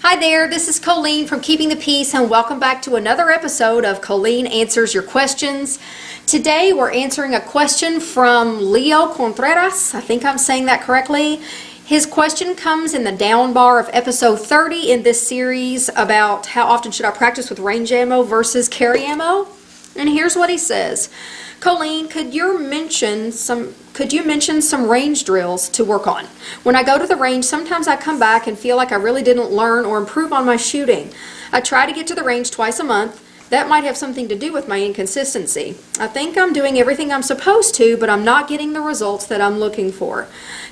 Hi there, this is Colleen from Keeping the Peace, and welcome back to another episode of Colleen Answers Your Questions. Today we're answering a question from Leo Contreras. I think I'm saying that correctly. His question comes in the down bar of episode 30 in this series about how often should I practice with range ammo versus carry ammo. And here's what he says. Colleen, could you mention some range drills to work on? When I go to the range, sometimes I come back and feel like I really didn't learn or improve on my shooting. I try to get to the range twice a month. That might have something to do with my inconsistency. I think I'm doing everything I'm supposed to, but I'm not getting the results that I'm looking for.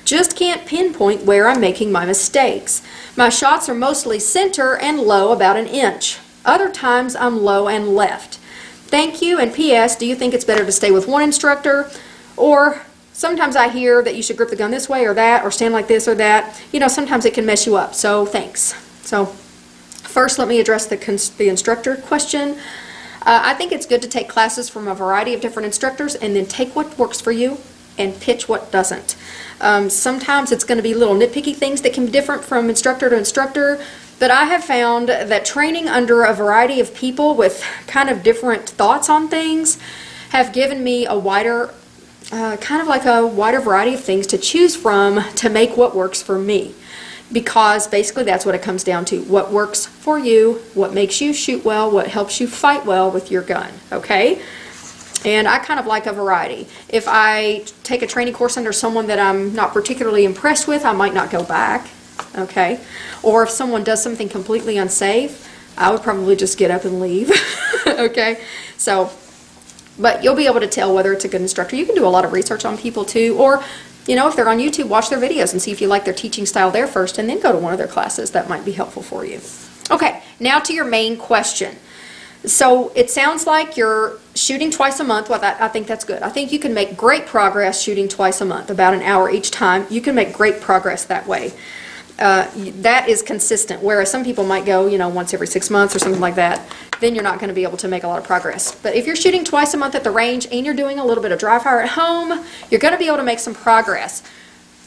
Just can't pinpoint where I'm making my mistakes. My shots are mostly center and low about an inch. Other times I'm low and left. Thank you, and P.S. Do you think it's better to stay with one instructor? Or sometimes I hear that you should grip the gun this way or that, or stand like this or that. You know, sometimes it can mess you up, so thanks. So first, let me address the instructor question. I think it's good to take classes from a variety of different instructors and then take what works for you and pitch what doesn't. Sometimes it's going to be little nitpicky things that can be different from instructor to instructor. But I have found that training under a variety of people with kind of different thoughts on things have given me a wider, kind of like a wider variety of things to choose from to make what works for me. Because basically that's what it comes down to. What works for you, what makes you shoot well, what helps you fight well with your gun, okay? And I kind of like a variety. If I take a training course under someone that I'm not particularly impressed with, I might not go back. Okay, or if someone does something completely unsafe, I would probably just get up and leave. Okay, so, but you'll be able to tell whether it's a good instructor. You can do a lot of research on people too, or, you know, if they're on YouTube, watch their videos and see if you like their teaching style there first, and then go to one of their classes. That might be helpful for you. Okay, now to your main question. So it sounds like you're shooting twice a month. Well, I think that's good. I think you can make great progress shooting twice a month, about an hour each time. You can make great progress that way. That is consistent, whereas some people might go, you know, once every 6 months or something like that. Then you're not going to be able to make a lot of progress. But if you're shooting twice a month at the range and you're doing a little bit of dry fire at home, you're going to be able to make some progress.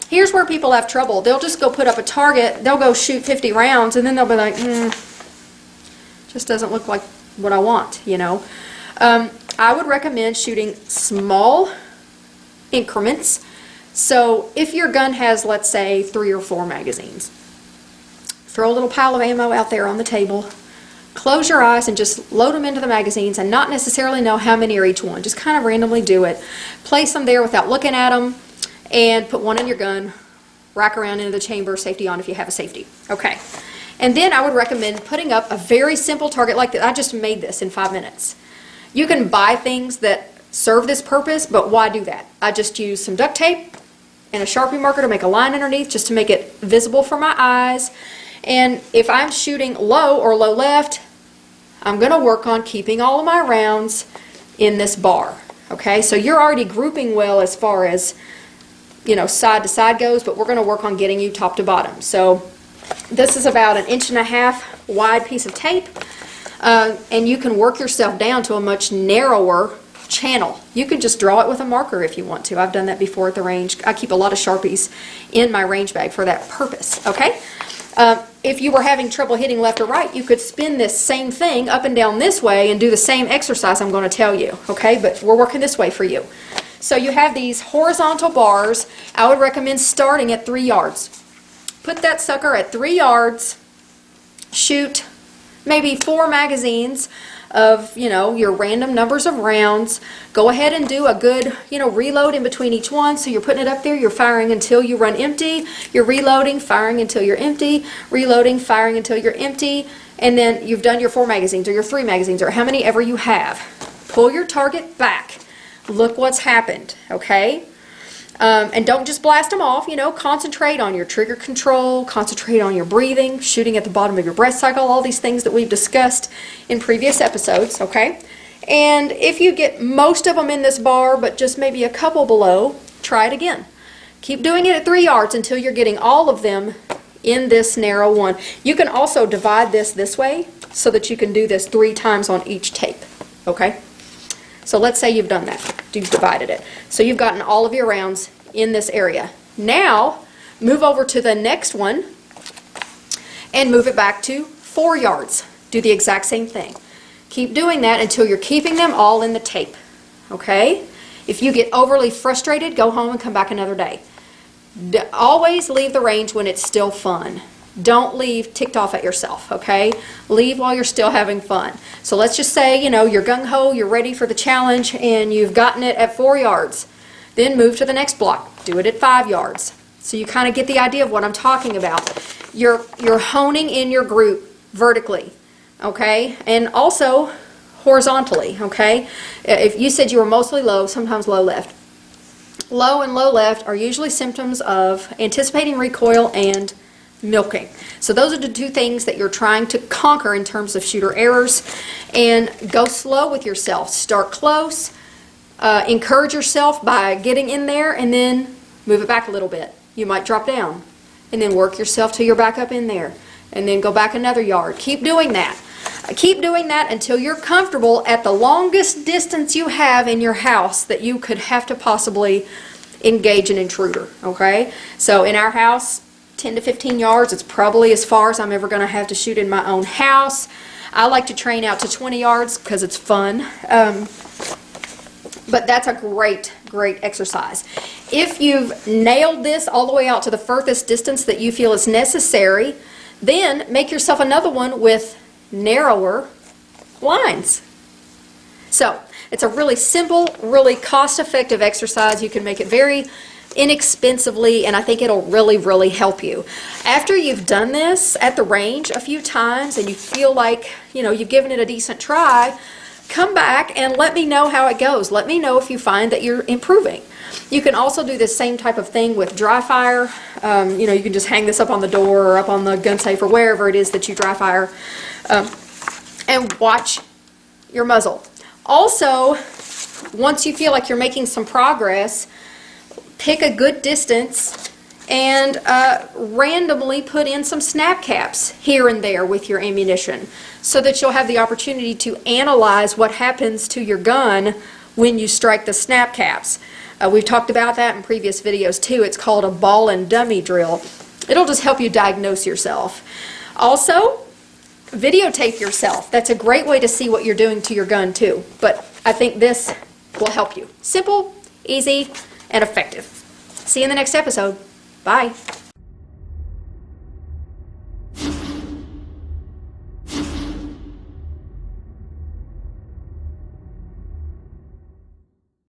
Here's where people have trouble. They'll just go put up a target, they'll go shoot 50 rounds, and then they'll be like, just doesn't look like what I want, you know. I would recommend shooting small increments. So if your gun has, let's say, 3 or 4 magazines, throw a little pile of ammo out there on the table, close your eyes and just load them into the magazines and not necessarily know how many are each one. Just kind of randomly do it. Place them there without looking at them and put one in your gun, rack around into the chamber, safety on if you have a safety. Okay. And then I would recommend putting up a very simple target like that. I just made this in 5 minutes. You can buy things that serve this purpose, but why do that? I just use some duct tape and a sharpie marker to make a line underneath just to make it visible for my eyes. And if I'm shooting low or low left, I'm going to work on keeping all of my rounds in this bar. Okay, so you're already grouping well as far as, you know, side to side goes, but we're going to work on getting you top to bottom. So this is about 1.5 inch wide piece of tape, and you can work yourself down to a much narrower channel. You can just draw it with a marker if you want to. I've done that before at the range. I keep a lot of Sharpies in my range bag for that purpose. Okay. If you were having trouble hitting left or right, you could spin this same thing up and down this way and do the same exercise I'm going to tell you. Okay, but we're working this way for you. So you have these horizontal bars. I would recommend starting at 3 yards. Put that sucker at 3 yards. Shoot maybe 4 magazines of, you know, your random numbers of rounds. Go ahead and do a good, you know, reload in between each one. So you're putting it up there, you're firing until you run empty, you're reloading, firing until you're empty, reloading, firing until you're empty, and then you've done your 4 magazines or your 3 magazines or how many ever you have. Pull your target back. Look what's happened, okay? And don't just blast them off, you know, concentrate on your trigger control, concentrate on your breathing, shooting at the bottom of your breath cycle, all these things that we've discussed in previous episodes, okay? And if you get most of them in this bar, but just maybe a couple below, try it again. Keep doing it at 3 yards until you're getting all of them in this narrow one. You can also divide this way so that you can do this 3 times on each tape, okay? So let's say you've done that. You've divided it. So you've gotten all of your rounds in this area. Now, move over to the next one and move it back to 4 yards. Do the exact same thing. Keep doing that until you're keeping them all in the tape, okay? If you get overly frustrated, go home and come back another day. Always leave the range when it's still fun. Don't leave ticked off at yourself, okay? Leave while you're still having fun. So let's just say, you know, you're gung-ho, you're ready for the challenge, and you've gotten it at 4 yards. Then move to the next block. Do it at 5 yards. So you kind of get the idea of what I'm talking about. You're honing in your group vertically, okay? And also horizontally, okay? If you said you were mostly low, sometimes low left. Low and low left are usually symptoms of anticipating recoil and milking. So those are the two things that you're trying to conquer in terms of shooter errors. And go slow with yourself. Start close. Encourage yourself by getting in there and then move it back a little bit. You might drop down and then work yourself till you're back up in there and then go back another yard. Keep doing that. Keep doing that until you're comfortable at the longest distance you have in your house that you could have to possibly engage an intruder, okay? So in our house, 10 to 15 yards, it's probably as far as I'm ever going to have to shoot in my own house. I like to train out to 20 yards because it's fun. But that's a great exercise. If you've nailed this all the way out to the furthest distance that you feel is necessary, then make yourself another one with narrower lines. So it's a really simple, really cost-effective exercise. You can make it very inexpensively, and I think it'll really help you. After you've done this at the range a few times and you feel like, you know, you've given it a decent try, come back and let me know how it goes. Let me know if you find that you're improving. You can also do the same type of thing with dry fire. You know, you can just hang this up on the door or up on the gun safe or wherever it is that you dry fire, and watch your muzzle. Also, once you feel like you're making some progress, pick a good distance and randomly put in some snap caps here and there with your ammunition so that you'll have the opportunity to analyze what happens to your gun when you strike the snap caps. We've talked about that in previous videos too. It's called a ball and dummy drill. It'll just help you diagnose yourself. Also, videotape yourself. That's a great way to see what you're doing to your gun too. But I think this will help you. Simple, easy, and effective. See you in the next episode. Bye.